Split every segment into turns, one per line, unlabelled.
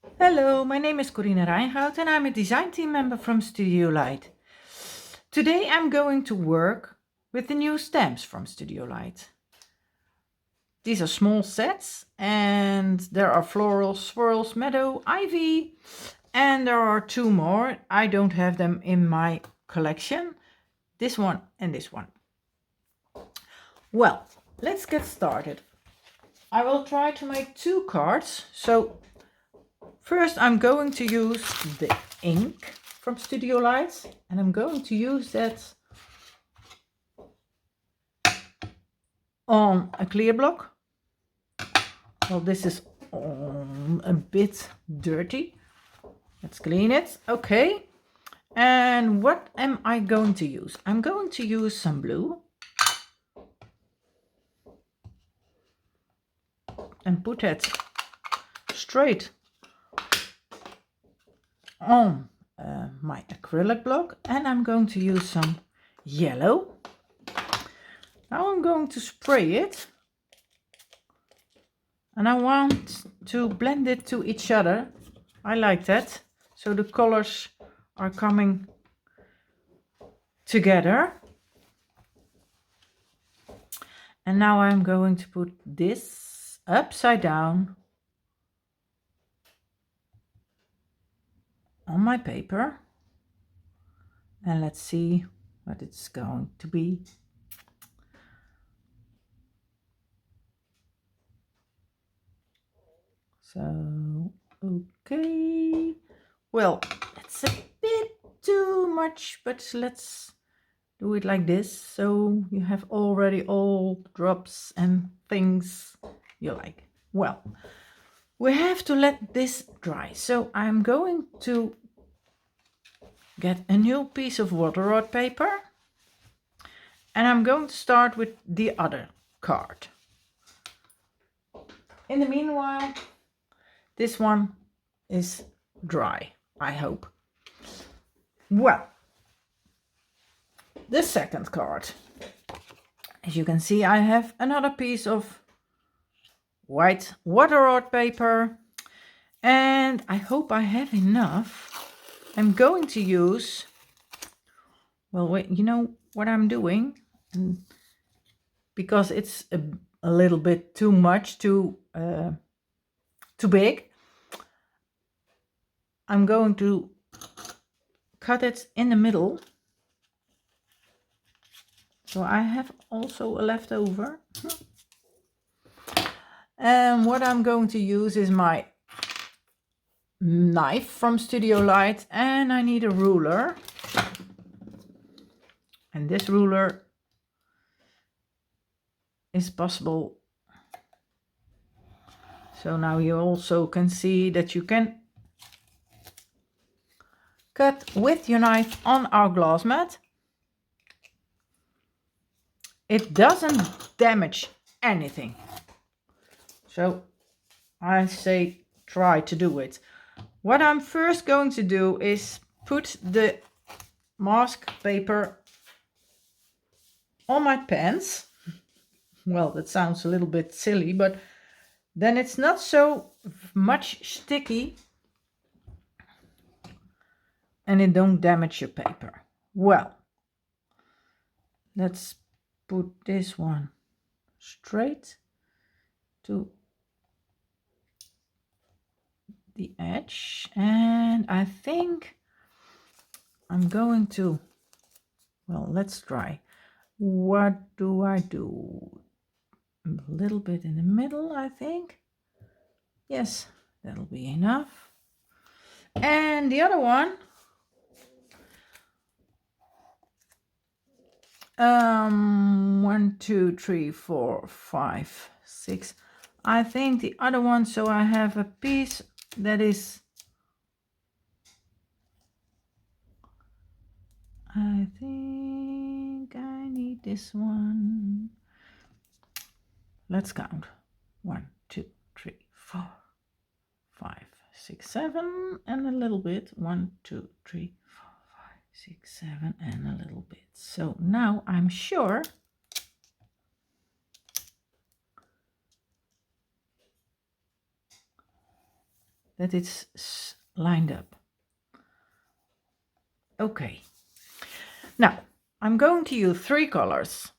Hello, my name is Corine Rijnhout and I'm a design team member from Studio Light. Today I'm going to work with the new stamps from Studio Light. These are small sets and there are floral, swirls, meadow, ivy, and there are two more. I don't have them in my collection. This one and this one. Well, let's get started. I will try to make two cards. So first I'm going to use the ink from Studio Light and I'm going to use that on a clear block. Well, this is a bit dirty. Let's clean it. Okay. And what am I going to use? I'm going to use some blue and put it straight on my acrylic block, and I'm going to use some yellow. Now I'm going to spray it and I want to blend it to each other. I like that, so the colors are coming together. And now I'm going to put this upside down on my paper. And let's see what it's going to be. So, okay. Well, that's a bit too much, but let's do it like this. So you have already all drops and things you like. Well, we have to let this dry. So I'm going to get a new piece of water rod paper. And I'm going to start with the other card. In the meanwhile, this one is dry, I hope. Well, the second card. As you can see, I have another piece of white water rod paper. And I hope I have enough. I'm going to use, well, wait, you know what I'm doing? Because it's a little bit too much, too big. I'm going to cut it in the middle. So I have also a leftover. And what I'm going to use is my knife from Studio Light, and I need a ruler. And this ruler is possible. So now you also can see that you can cut with your knife on our glass mat. It doesn't damage anything. So I say try to do it. What I'm first going to do is put the mask paper on my pens. Well, that sounds a little bit silly, but then it's not so much sticky and it don't damage your paper. Well, let's put this one straight to the edge, and I think I'm going to, well, let's try. What do I do? A little bit in the middle, I think. Yes, that'll be enough. And the other one, 1, 2, 3, 4, 5, 6. I think the other one, so I have a piece that is, I think I need this one. Let's count. 1, 2, 3, 4, 5, 6, 7, and a little bit. 1, 2, 3, 4, 5, 6, 7, and a little bit. So now I'm sure that it's lined up. Okay. Now, I'm going to use 3 colors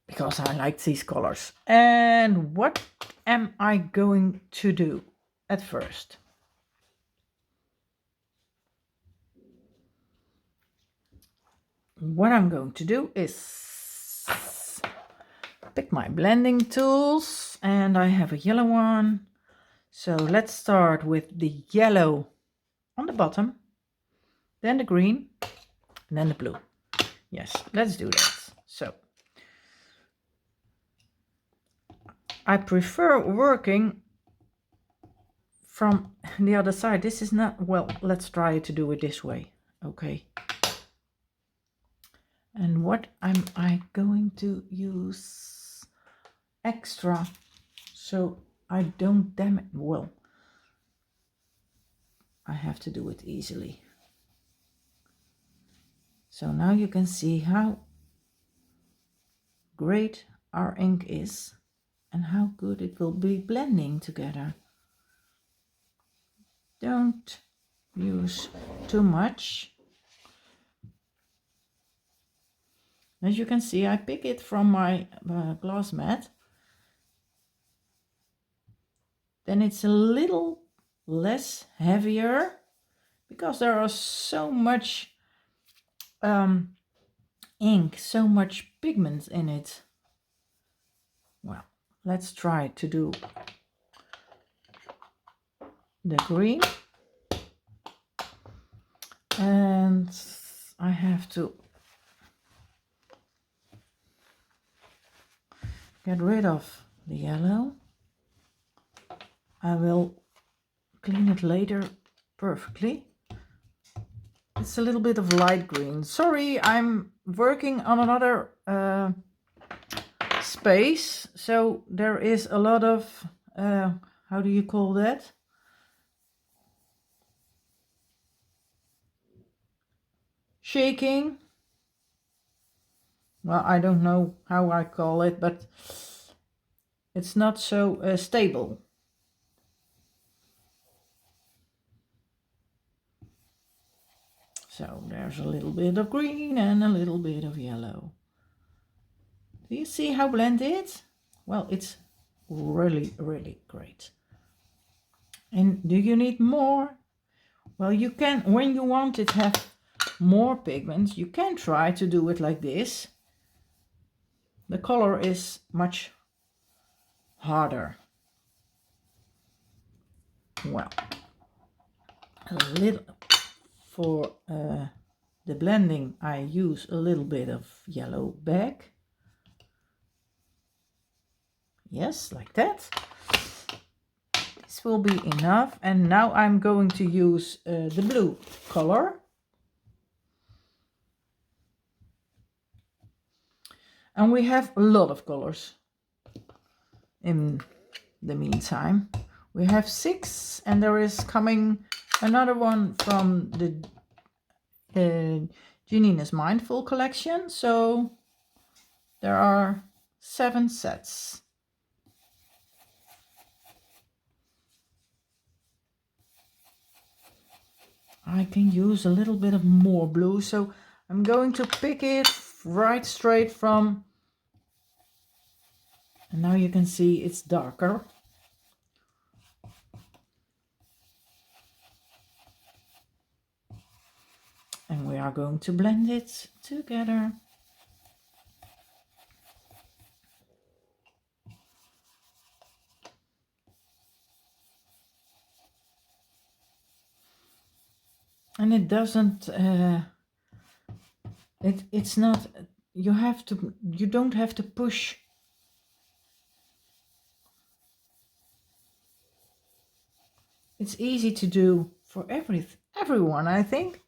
because I like these colors. And what am I going to do at first? What I'm going to do is pick my blending tools, and I have a yellow one. So let's start with the yellow on the bottom, then the green, and then the blue. Yes, let's do that. So I prefer working from the other side. This is not, well, let's try to do it this way. Okay. And what am I going to use extra so I don't damage? Well, I have to do it easily. So now you can see how great our ink is and how good it will be blending together. Don't use too much. As you can see, I pick it from my glass mat. Then it's a little less heavier because there are so much ink, so much pigment in it. Well, let's try to do the green. And I have to get rid of the yellow. I will clean it later perfectly. It's a little bit of light green. Sorry, I'm working on another space, so there is a lot of, how do you call that? Shaking. Well, I don't know how I call it, but it's not so stable. So there's a little bit of green and a little bit of yellow. Do you see how blended? Well, it's really, really great. And do you need more? Well, you can, when you want it to have more pigments, you can try to do it like this. The color is much harder. Well, a little for the blending, I use a little bit of yellow back. Yes, like that. This will be enough. And now I'm going to use the blue color. And we have a lot of colors in the meantime. We have 6, and there is coming another one from the Janina's Mindful collection. So there are 7 sets. I can use a little bit of more blue, so I'm going to pick it right straight from, and now you can see it's darker. And we are going to blend it together. And it doesn't, it's not, you don't have to push. It's easy to do for everyone, I think,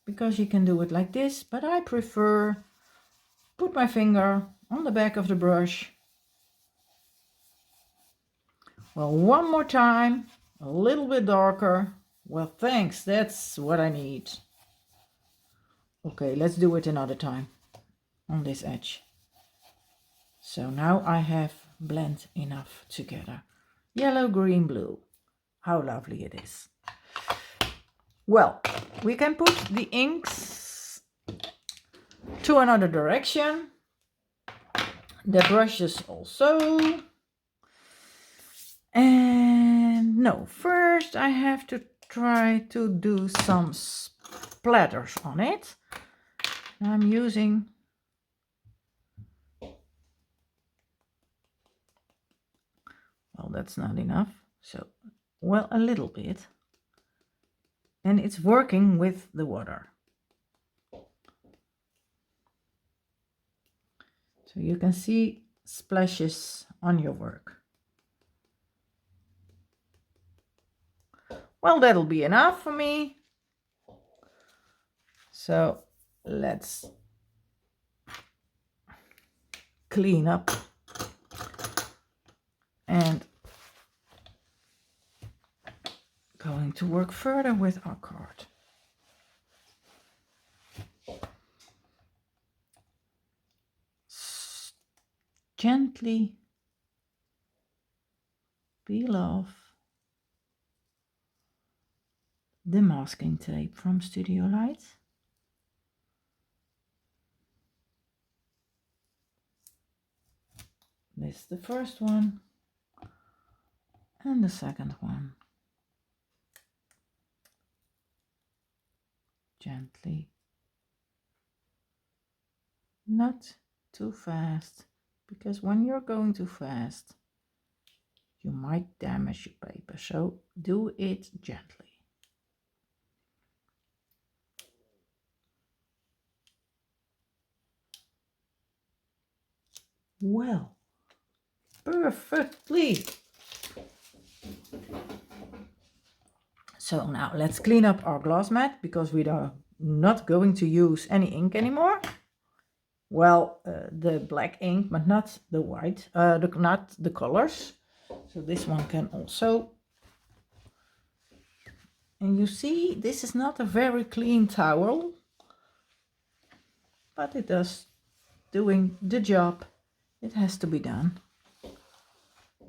because you can do it like this, but I prefer put my finger on the back of the brush. Well, one more time, a little bit darker. Well, thanks, that's what I need. Okay, let's do it another time on this edge. So now I have blend enough together. Yellow, green, blue. How lovely it is. Well, we can put the inks to another direction. The brushes also. And no, first I have to try to do some splatters on it. I'm using well, that's not enough. So, well, a little bit. And it's working with the water. So you can see splashes on your work. Well, that'll be enough for me. So let's clean up and going to work further with our card. Gently peel off the masking tape from Studio Light. This is the first one and the second one. Gently, not too fast, because when you're going too fast you might damage your paper, so do it gently. Well, perfectly. So now let's clean up our glass mat, because we are not going to use any ink anymore. Well, the black ink, but not the white, not the colors. So this one can also. And you see, this is not a very clean towel, but it does doing the job. It has to be done.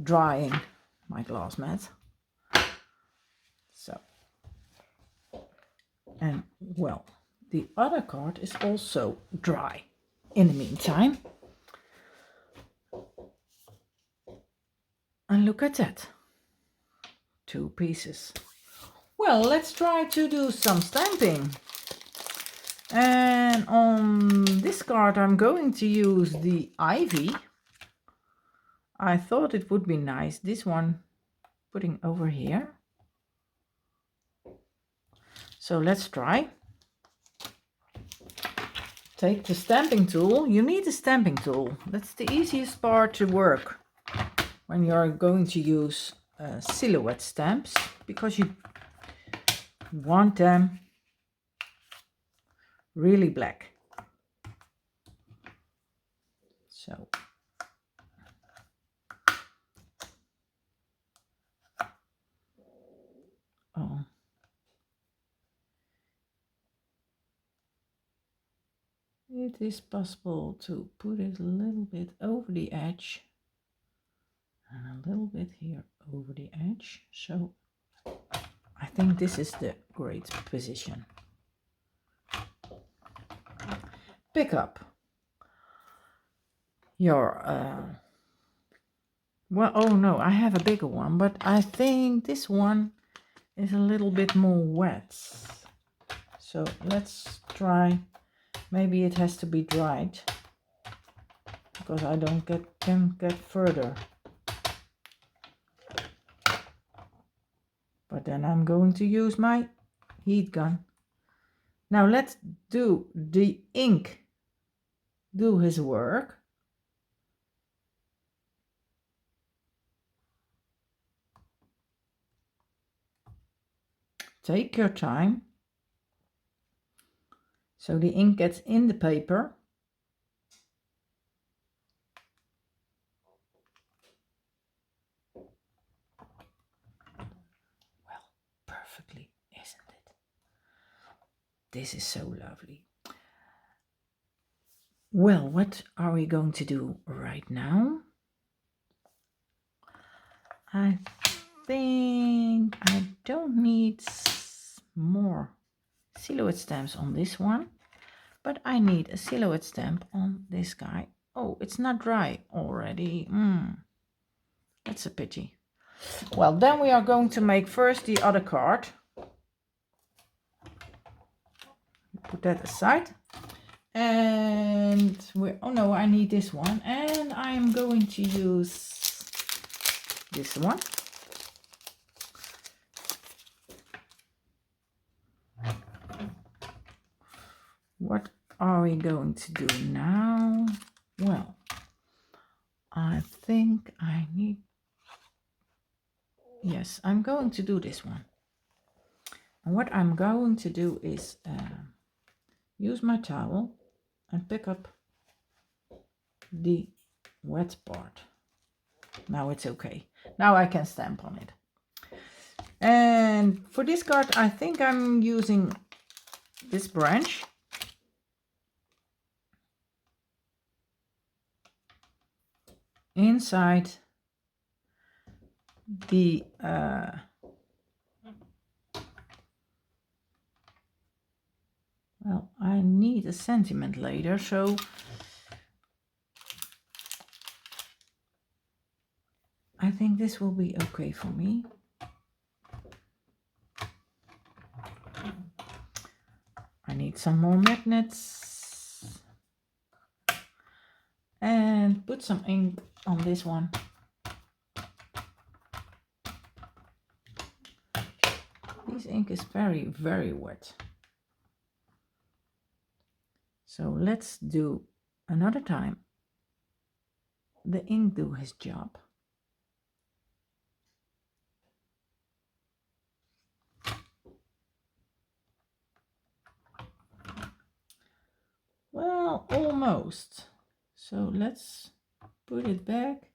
Drying my glass mat. So, and well, the other card is also dry in the meantime. And look at that. 2 pieces. Well, let's try to do some stamping. And on this card I'm going to use the ivy. I thought it would be nice, this one, putting over here. So let's try. Take the stamping tool. You need a stamping tool. That's the easiest part to work when you're going to use silhouette stamps, because you want them really black. So it is possible to put it a little bit over the edge and a little bit here over the edge. So I think this is the great position. Pick up your well, oh no, I have a bigger one, but I think this one is a little bit more wet. So let's try. Maybe it has to be dried, because I can get further. But then I'm going to use my heat gun. Now let's do the ink do his work. Take your time. So the ink gets in the paper. Well, perfectly, isn't it? This is so lovely. Well, what are we going to do right now? I think I don't need more silhouette stamps on this one, but I need a silhouette stamp on this guy. Oh, it's not dry already. That's a pity. Well, then we are going to make first the other card. Put that aside. And oh no, I need this one. And I'm going to use this one. What are we going to do now? Well, I think I need... Yes, I'm going to do this one. And what I'm going to do is use my towel and pick up the wet part. Now it's okay. Now I can stamp on it. And for this card, I think I'm using this branch. Inside the well, I need a sentiment later, so I think this will be okay for me. I need some more magnets and put some ink on this one. This ink is very, very wet. So let's do another time. The ink do his job. Well, almost. So let's put it back.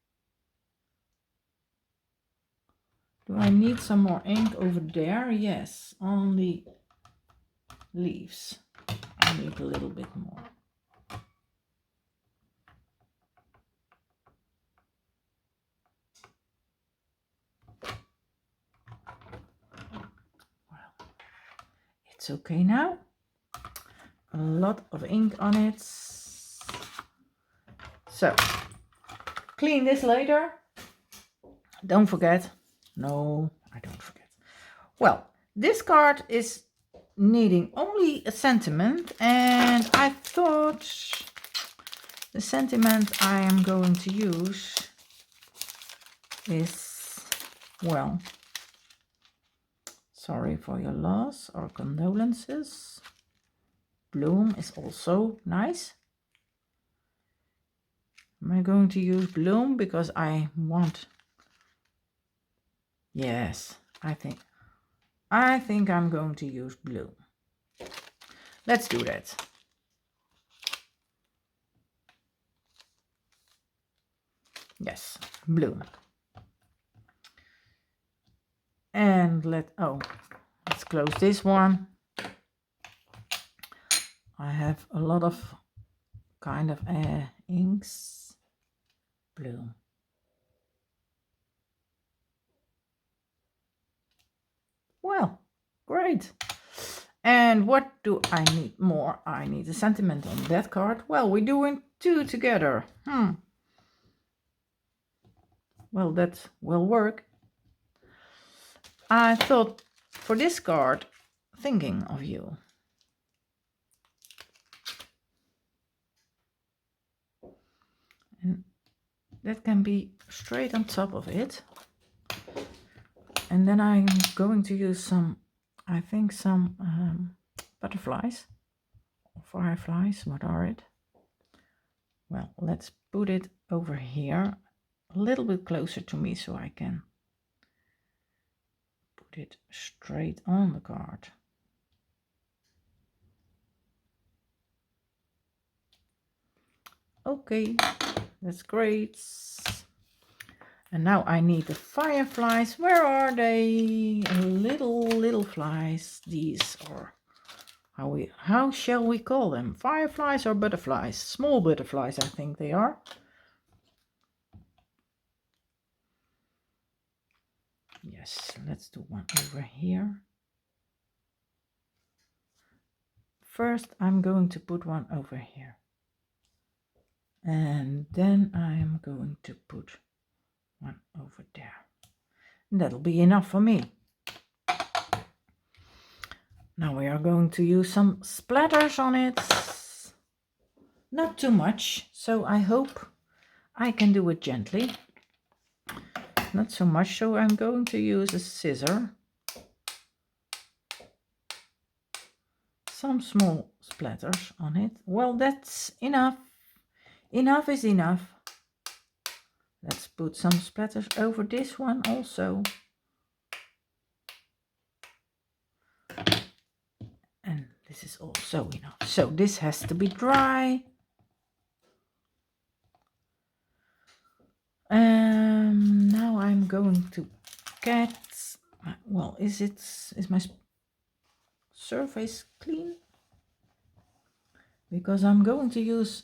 Do I need some more ink over there? Yes, on the leaves. I need a little bit more. Well, it's okay now. A lot of ink on it. So, clean this later. Don't forget. No, I don't forget. Well, this card is needing only a sentiment, and I thought the sentiment I am going to use is, well, sorry for your loss or condolences. Bloom is also nice. Am I going to use bloom because I want... Yes, I think I'm going to use bloom. Let's do that. Yes, bloom. And let's close this one. I have a lot of kind of inks. Bloom. Well, great. And what do I need more? I need a sentiment on that card. Well, we're doing two together. Well, that will work. I thought for this card, thinking of you. And that can be straight on top of it. And then I'm going to use some, I think some butterflies or fireflies. What are it? Well, let's put it over here a little bit closer to me so I can put it straight on the card. Okay, that's great. And now I need the fireflies. Where are they? Little flies. These are how shall we call them? Fireflies or butterflies? Small butterflies, I think they are. Yes, let's do one over here. First, I'm going to put one over here. And then I'm going to put one over there. And that'll be enough for me. Now we are going to use some splatters on it. Not too much, so I hope I can do it gently. Not so much, so I'm going to use a scissor. Some small splatters on it. Well, that's enough. Enough is enough. Let's put some splatters over this one also. And this is also enough. So this has to be dry. Now I'm going to get, well, is my surface clean? Because I'm going to use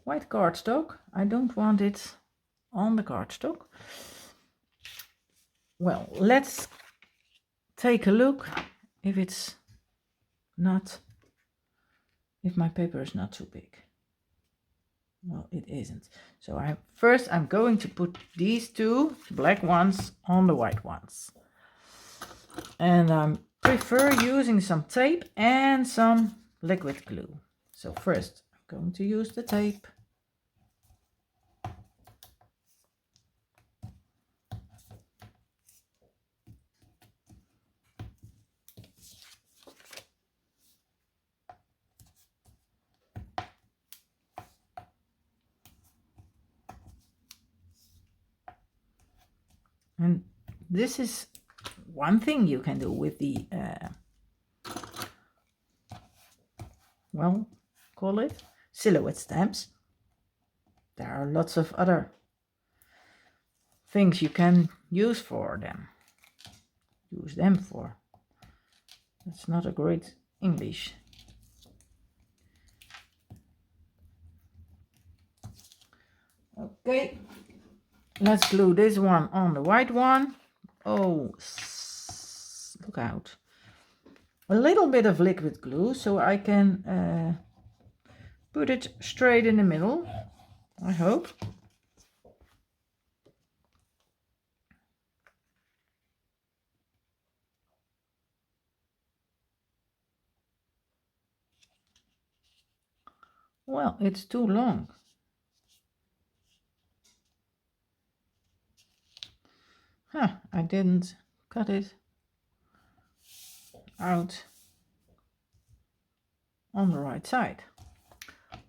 white cardstock. I don't want it on the cardstock. Well, let's take a look if it's not, if my paper is not too big. Well, it isn't. So I'm going to put these two black ones on the white ones. And I prefer using some tape and some liquid glue. So first I'm going to use the tape. And this is one thing you can do with the, well, call it silhouette stamps. There are lots of other things you can use for them. Use them for. That's not a great English. Okay, let's glue this one on the white one. Oh, look out. A little bit of liquid glue so I can put it straight in the middle, I hope. Well, it's too long. I didn't cut it out on the right side.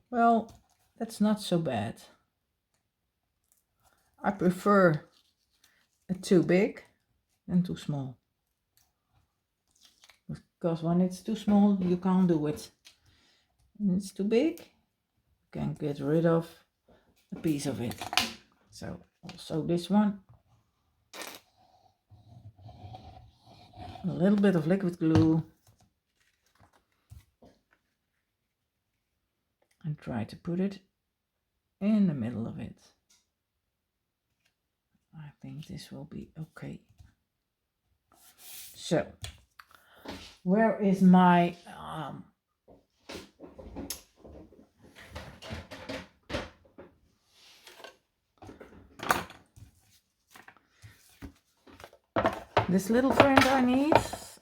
Well, that's not so bad. I prefer it too big than too small. Because when it's too small, you can't do it. When it's too big, you can get rid of a piece of it. So also this one. A little bit of liquid glue and try to put it in the middle of it. I think this will be okay. So, where is my this little friend I need,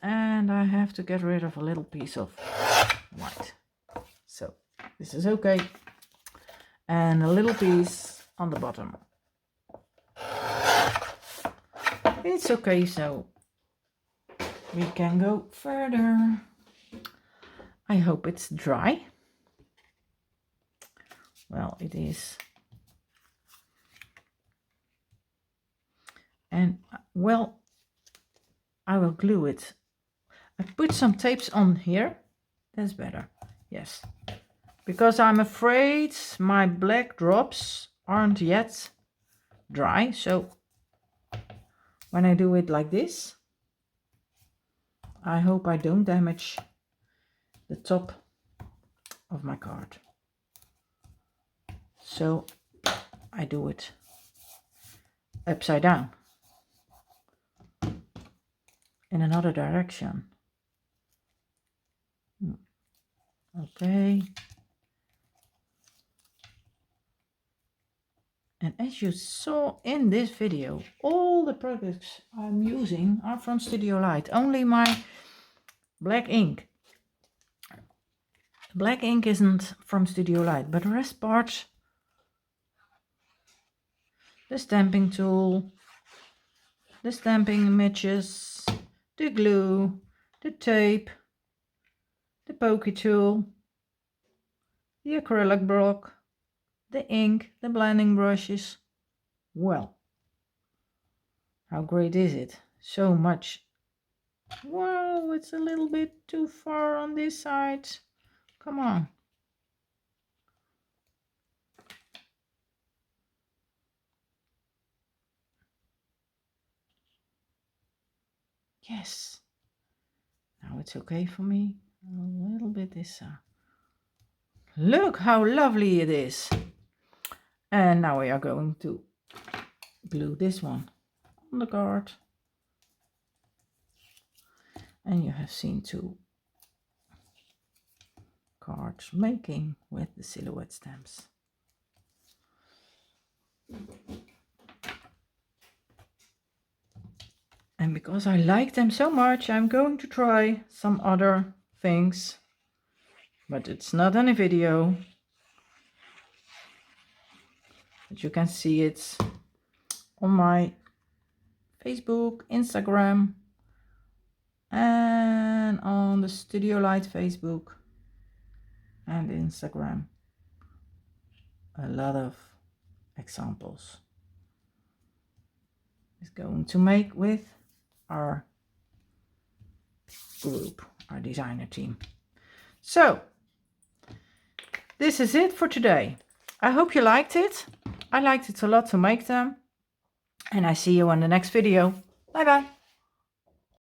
and I have to get rid of a little piece of white. So this is okay. And a little piece on the bottom. It's okay, so we can go further. I hope it's dry. Well, it is. And well, I will glue it. I put some tapes on here. That's better. Yes. Because I'm afraid my black drops aren't yet dry. So when I do it like this, I hope I don't damage the top of my card. So I do it upside down. in another direction. Okay. And as you saw in this video, all the products I'm using are from Studio Light. Only my black ink. Black ink isn't from Studio Light, but the rest parts, the stamping tool, the stamping images, the glue, the tape, the pokey tool, the acrylic block, the ink, the blending brushes. Well, how great is it? So much. Wow, it's a little bit too far on this side. Come on. Yes. Now it's okay for me. A little bit this side. Look how lovely it is. And now we are going to glue this one on the card. And you have seen 2 cards making with the silhouette stamps. And because I like them so much, I'm going to try some other things, but it's not in a video. But you can see it on my Facebook, Instagram, and on the Studio Light Facebook and Instagram. A lot of examples is going to make with our group, our designer team. So this is it for today. I hope you liked it. I liked it a lot to make them, and I see you on the next video. Bye bye.